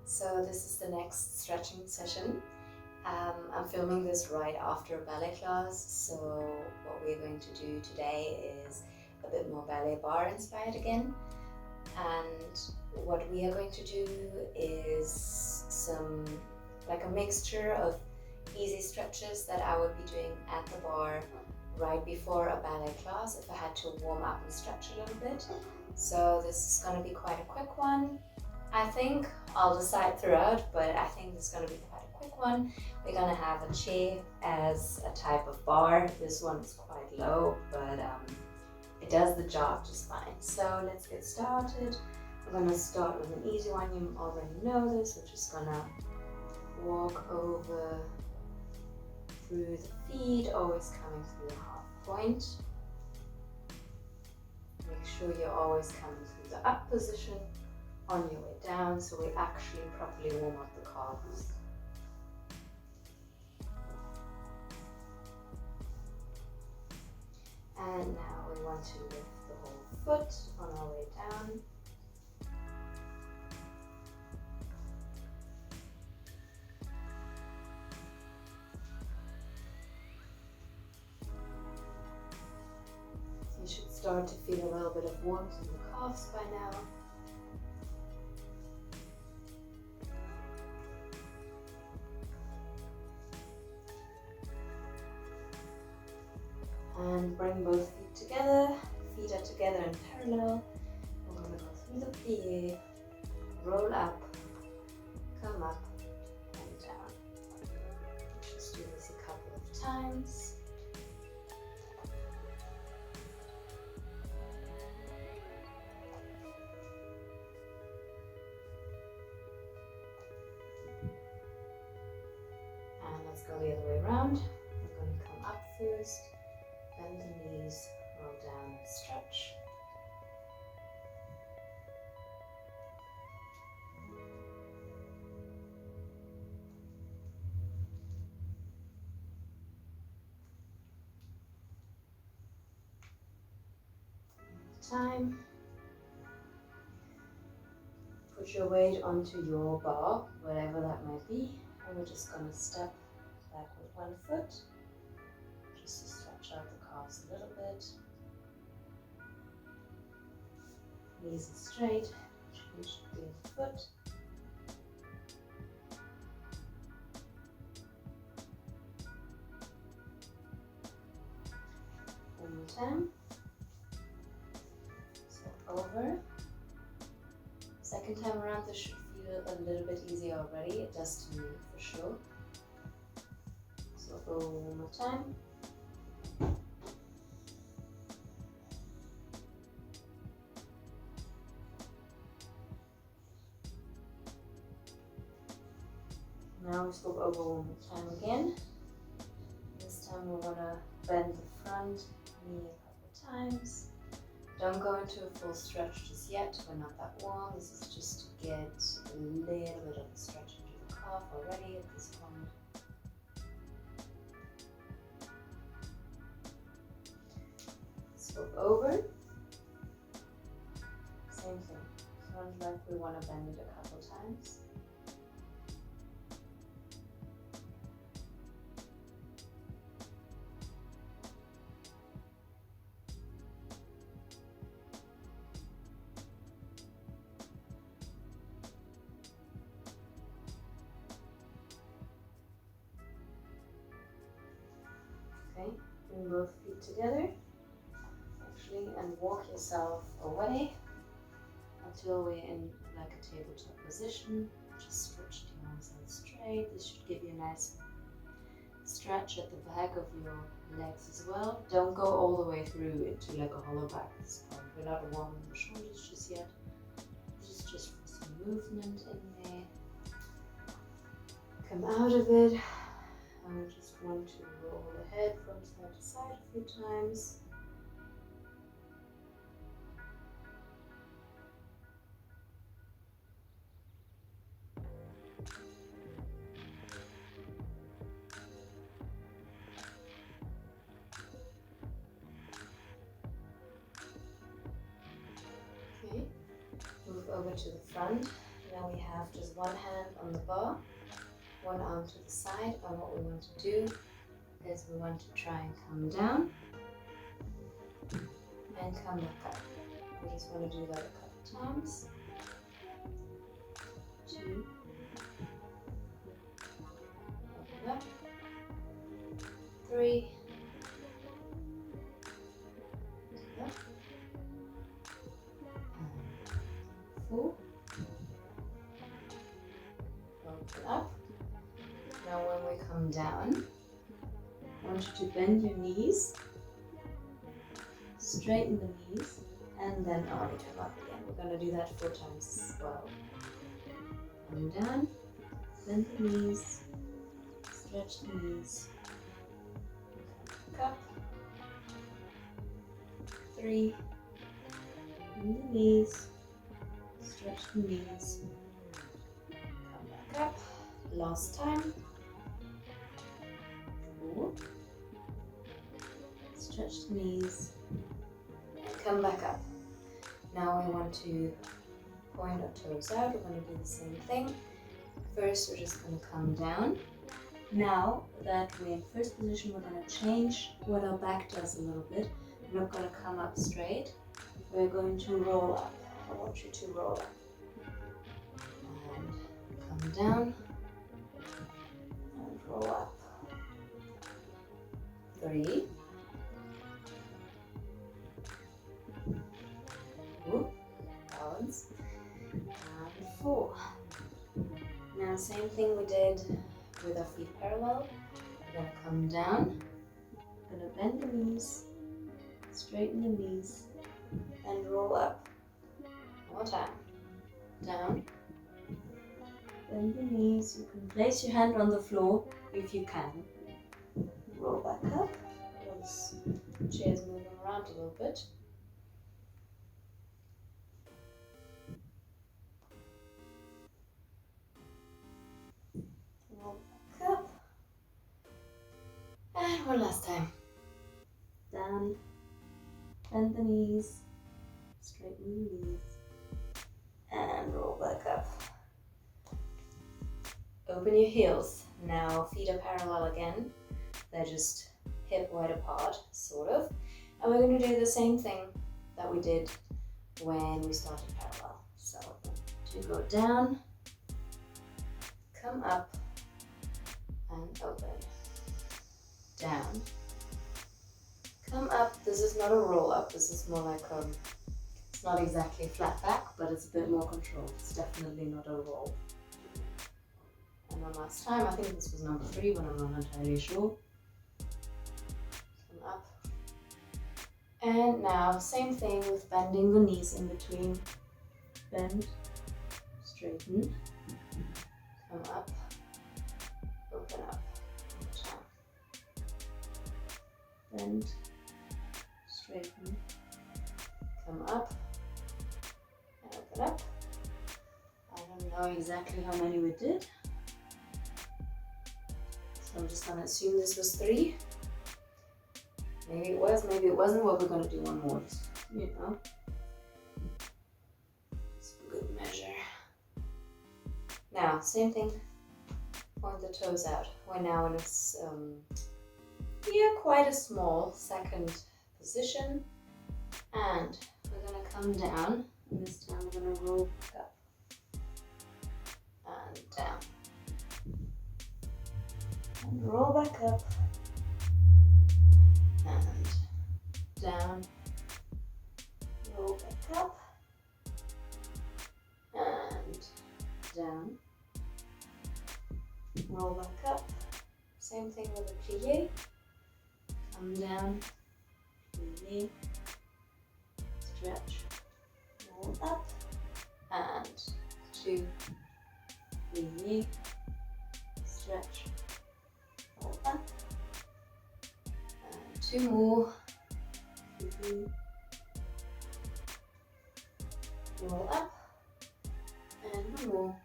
So this is the next stretching session. I'm filming this right after a ballet class, so what we're going to do today is a bit more ballet bar inspired again. And what we are going to do is like a mixture of easy stretches that I would be doing at the bar right before a ballet class if I had to warm up and stretch a little bit. So this is going to be quite a quick one. I think I'll decide throughout, but I think this is going to be quite a quick one. We're going to have a chair as a type of bar. This one is quite low, but it does the job just fine. So let's get started. We're going to start with an easy one. You already know this. We're just going to walk over through the feet, always coming through the half point. Make sure you're always coming through the up position on your way down, so we actually properly warm up the calves. And now we want to lift the whole foot on our way down. You should start to feel a little bit of warmth in the calves by now. And bring both feet together. Feet are together in parallel. We're going to go through the plie, roll up, come up, and down. Just do this a couple of times. And let's go the other way around. We're going to come up first. Bend the knees, roll down and stretch. Time. Put your weight onto your bar, whatever that might be, and we're just going to step back with one foot, just to stretch out the calves a little bit. Knees are straight, change the foot. One more time. Step over. Second time around, this should feel a little bit easier already. It does to me for sure. So go one more time. Now we swap over one more time again. This time we want to bend the front knee a couple of times. Don't go into a full stretch just yet. We're not that warm. This is just to get a little bit of a stretch into the calf already at this point. Swap over. Same thing. Front leg, we want to bend it a couple times. Okay, bring both feet together, actually, and walk yourself away until we're in like a tabletop position. Just stretch the arms out straight. This should give you a nice stretch at the back of your legs as well. Don't go all the way through into like a hollow back at this point. We're not warming the shoulders just yet. This is just for some movement in there. Come out of it. I just want to roll the head from side to side a few times. Okay, move over to the front. Now we have just one hand on the bar, one arm to the side, and what we want to do is we want to try and come down and come back up. We just want to do that a couple times. 2, open up, 3, up, and 4, open up. Now when we come down, I want you to bend your knees, straighten the knees, and then I want you to come up again. We're going to do that 4 times as well. Come down, bend the knees, stretch the knees, come back up, 3, bend the knees, stretch the knees, come back up, last time, 4, stretch the knees, and come back up. Now we want to point our toes out. We're going to do the same thing. First, we're just going to come down. Now that we're in first position, we're going to change what our back does a little bit. We're not going to come up straight. We're going to roll up. I want you to roll up. And come down. And roll up. 3. Balance. And 4. Now same thing we did with our feet parallel. We're going to come down, we're going to bend the knees, straighten the knees, and roll up. One more time. Down, bend the knees. You can place your hand on the floor if you can. Roll back up. Those chairs moving around a little bit. Roll back up. And one last time. Down, bend the knees, straighten the knees, and roll back up. Open your heels. Now feet are parallel again. They're just hip wide apart, sort of. And we're going to do the same thing that we did when we started parallel. So to go down, come up, and open. Down, come up. This is not a roll up. This is more like it's not exactly flat back, but it's a bit more controlled. It's definitely not a roll. And one last time. I think this was number 3, but I'm not entirely sure. Come up. And now same thing with bending the knees in between. Bend, straighten, come up, open up. Bend, straighten, come up, and open up. I don't know exactly how many we did, so I'm just going to assume this was 3. Maybe it was, maybe it wasn't. Well, we're going to do one more, just, you know. It's a good measure. Now, same thing, point the toes out. We're now in quite a small second position, and we're going to come down, and this time we're going to roll back up and down and roll back up and down, roll back up and down, roll back up. Same thing with a plie. Come down, plie, stretch, roll up, and 2, plie, stretch, roll up, and 2 more, plie, roll up, and 1 more.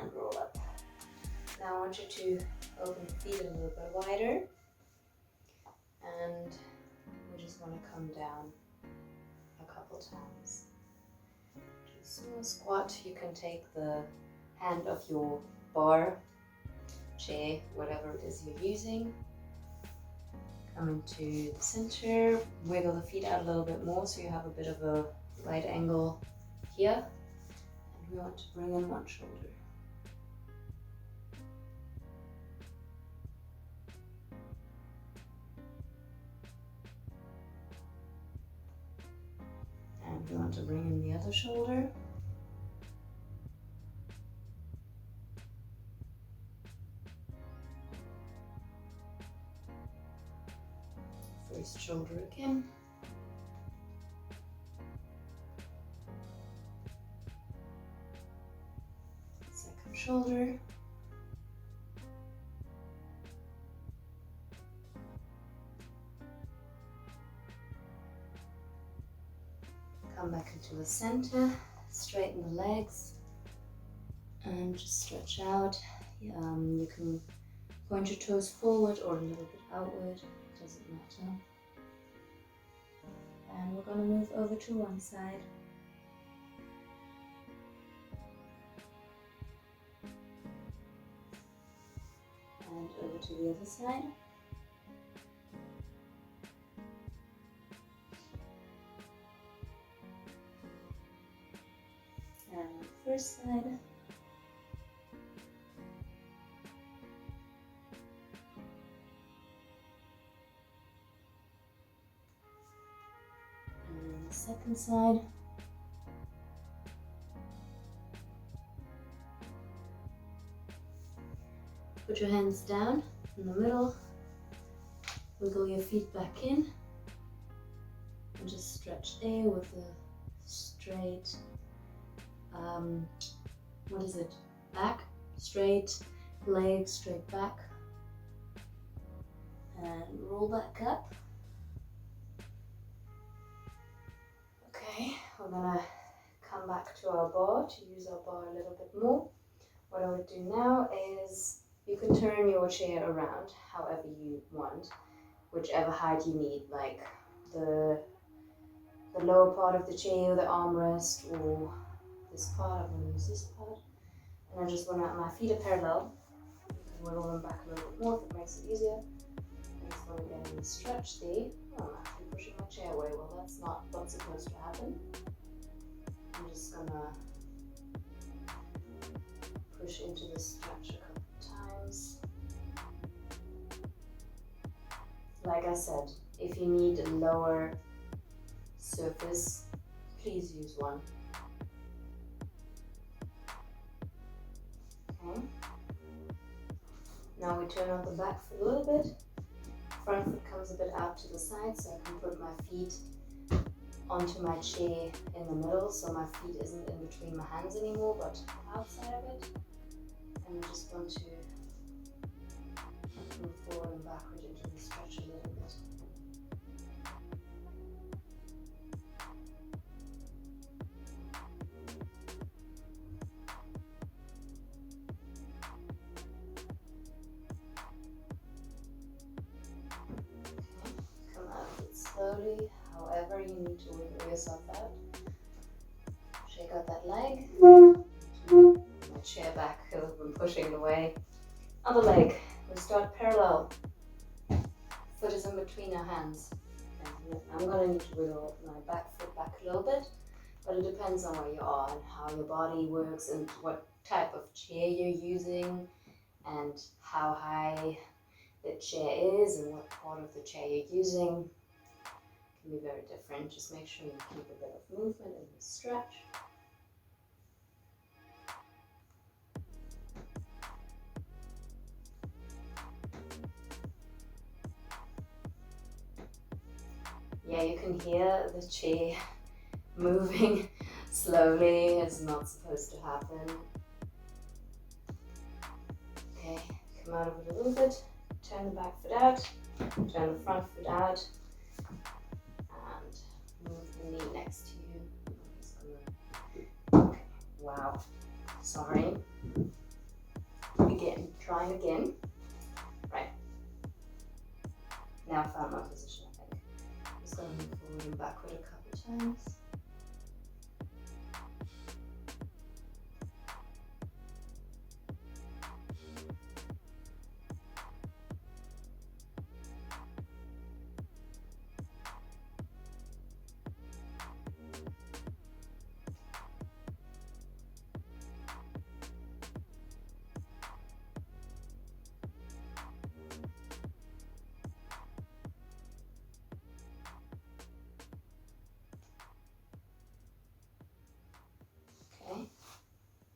And roll up. Now I want you to open the feet a little bit wider, and we just want to come down couple times. Do a small squat. You can take the hand of your bar, chair, whatever it is you're using. Come into the center, wiggle the feet out a little bit more so you have a bit of a right angle here. And we want to bring in one shoulder. And we want to bring in the other shoulder. First shoulder again. Second shoulder. Come back into the center, straighten the legs, and just stretch out. You can point your toes forward or a little bit outward, doesn't matter. And we're going to move over to one side. And over to the other side. And first side. And the second side. Put your hands down in the middle. Wiggle your feet back in. And just stretch there with a straight what is it? Back, straight, leg straight back, and roll back up. Okay, we're gonna come back to our bar to use our bar a little bit more. What I would do now is you can turn your chair around however you want, whichever height you need, like the lower part of the chair, the armrest, or this part. I'm going to use this part, and I just want to, my feet are parallel. You can wiggle them back a little bit more if it makes it easier. I just want to get in the stretch there. Oh, I'm actually pushing my chair away. Well, that's not what's supposed to happen. I'm just going to push into the stretch a couple of times. Like I said, if you need a lower surface, please use one. Okay. Now we turn out the back foot a little bit. Front foot comes a bit out to the side, so I can put my feet onto my chair in the middle, so my feet isn't in between my hands anymore, but outside of it. And I just want to move forward and backward into the stretch a little bit. Slowly, however you need to wiggle yourself out. Shake out that leg. My chair back because I've been pushing it away. On the leg, we start parallel. Foot is in between our hands. I'm going to need to wiggle my back foot back a little bit, but it depends on where you are and how your body works and what type of chair you're using and how high the chair is and what part of the chair you're using. Can be very different. Just make sure you keep a bit of movement in the stretch. Yeah, you can hear the chair moving slowly. It's not supposed to happen. Okay, come out of it a little bit. Turn the back foot out. Turn the front foot out. Move the knee next to you. I'm just gonna... Okay. Wow. Sorry. Again. Trying again. Right. Now I found my position, I think. I'm just gonna move forward and backward a couple times.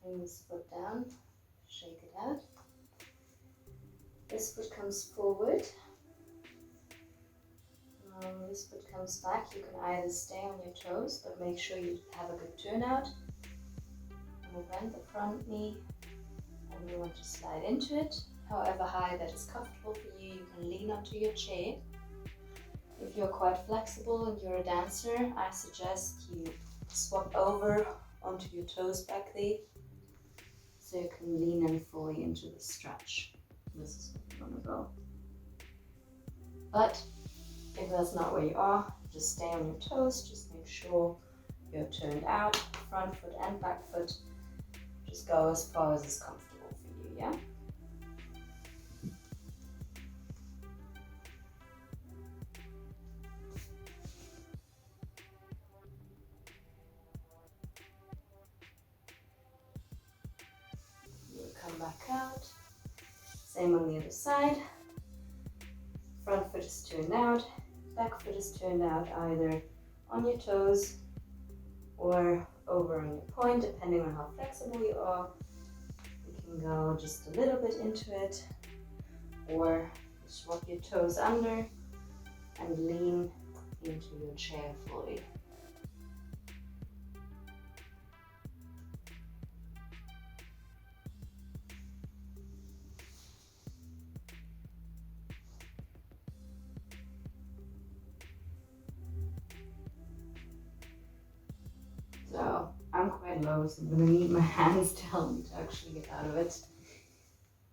Bring this foot down, shake it out. This foot comes forward. This foot comes back. You can either stay on your toes, but make sure you have a good turnout. And we'll bend the front knee, and we want to slide into it. However high that is comfortable for you, you can lean onto your chair. If you're quite flexible and you're a dancer, I suggest you swap over onto your toes back there, so you can lean in fully into the stretch. This is where you want to go. But if that's not where you are, just stay on your toes. Just make sure you're turned out, front foot and back foot. Just go as far as is comfortable for you, yeah? You'll come back out. Same on the other side. Front foot is turned out, back foot is turned out either on your toes or over on your point, depending on how flexible you are. You can go just a little bit into it, or swap your toes under and lean into your chair fully. So I'm quite low, so I'm going to need my hands to help me to actually get out of it.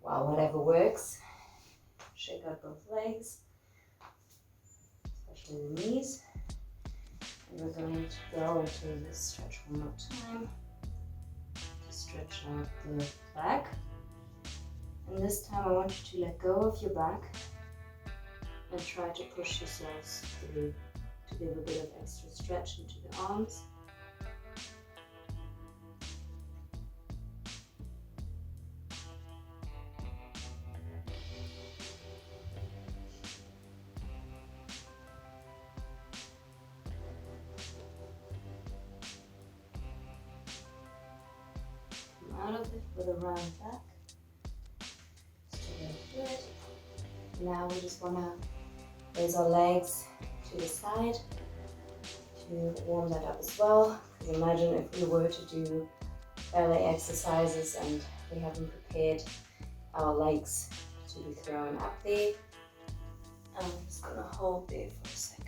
Well, whatever works. Shake out both legs, especially the knees. And we're going to go into this stretch one more time to stretch out the back. And this time I want you to let go of your back and try to push yourselves through to give a bit of extra stretch into the arms. Out of it with a round back. Still good. Now we just want to raise our legs to the side to warm that up as well. Because imagine if we were to do ballet exercises and we haven't prepared our legs to be thrown up there. I'm just going to hold there for a second.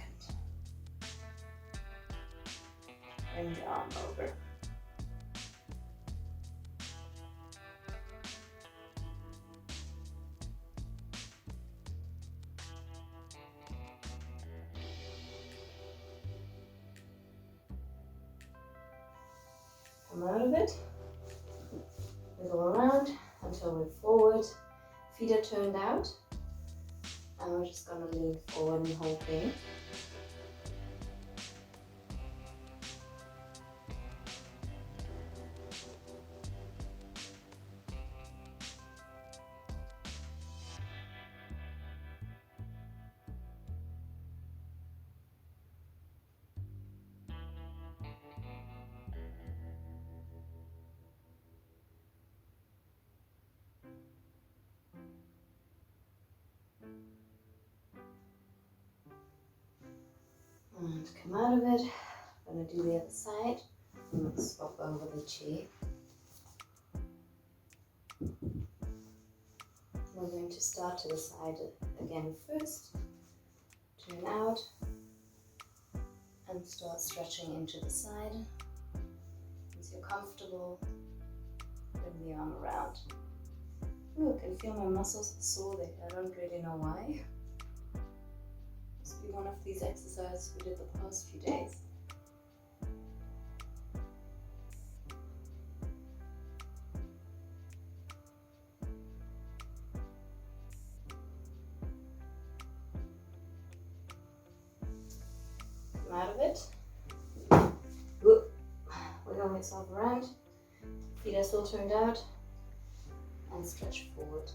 Bring the arm over. Come out of it, wiggle around until we're forward, feet are turned out, and we're just going to lean forward and hold there. And come out of it. I'm going to do the other side. I'm going to swap over the chair. We're going to start to the side again first. Turn out and start stretching into the side. Once you're comfortable, bring the arm around. Ooh, I can feel my muscles sore there. I don't really know why. Must be one of these exercises we did the past few days. Come out of it. Wiggle yourself around. Feet are still turned out. And stretch forward.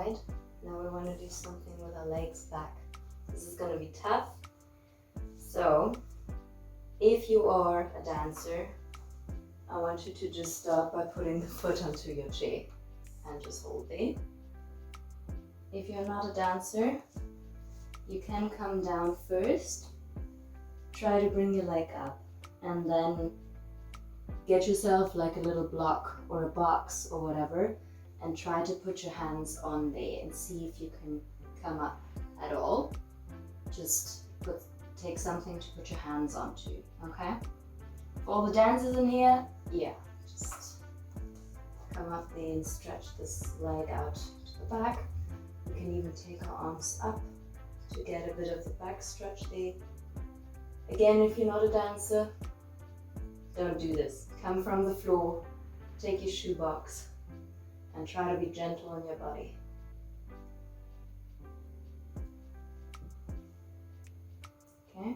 side. Now we want to do something with our legs back. This is going to be tough. So if you are a dancer, I want you to just start by putting the foot onto your chair and just hold there. If you're not a dancer, you can come down first. Try to bring your leg up and then get yourself like a little block or a box or whatever and try to put your hands on there and see if you can come up at all. Just take something to put your hands onto, okay? For all the dancers in here, yeah, just come up there and stretch this leg out to the back. You can even take our arms up to get a bit of the back stretch there. Again, if you're not a dancer, don't do this. Come from the floor, take your shoebox, and try to be gentle on your body. Okay,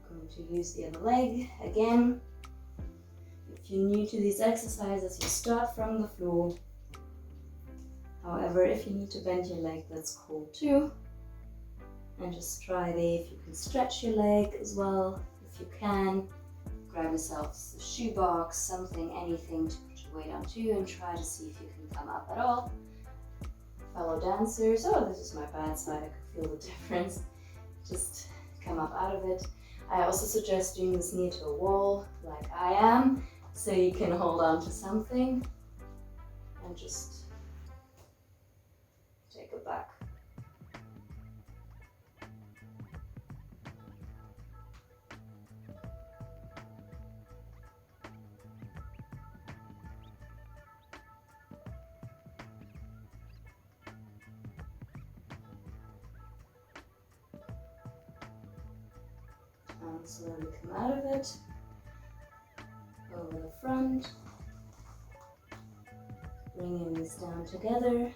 going to use the other leg again. If you're new to these exercises, you start from the floor. However, if you need to bend your leg, that's cool too. And just try there if you can stretch your leg as well. If you can, grab yourself a shoebox, something, anything to put your weight onto and try to see if you can come up at all. Fellow dancers, oh, this is my bad side, I can feel the difference. Just come up out of it. I also suggest doing this near to a wall, like I am, so you can hold on to something and just take it back. And slowly come out of it, over the front, bringing these down together,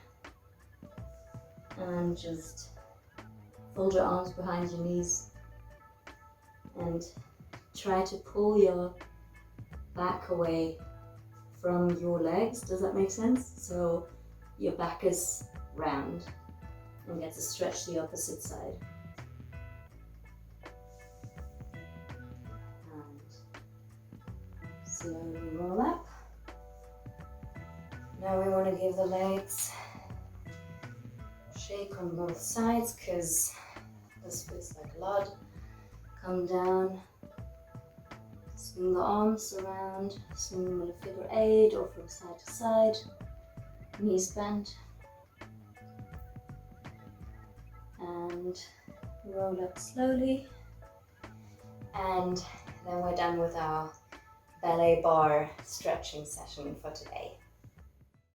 and just fold your arms behind your knees and try to pull your back away from your legs. Does that make sense? So your back is round and get to stretch the opposite side. Slowly roll up. Now we want to give the legs a shake on both sides because this feels like a lot. Come down, swing the arms around, swing them in a figure 8 or from side to side, knees bent, and roll up slowly. And then we're done with our ballet bar stretching session for today.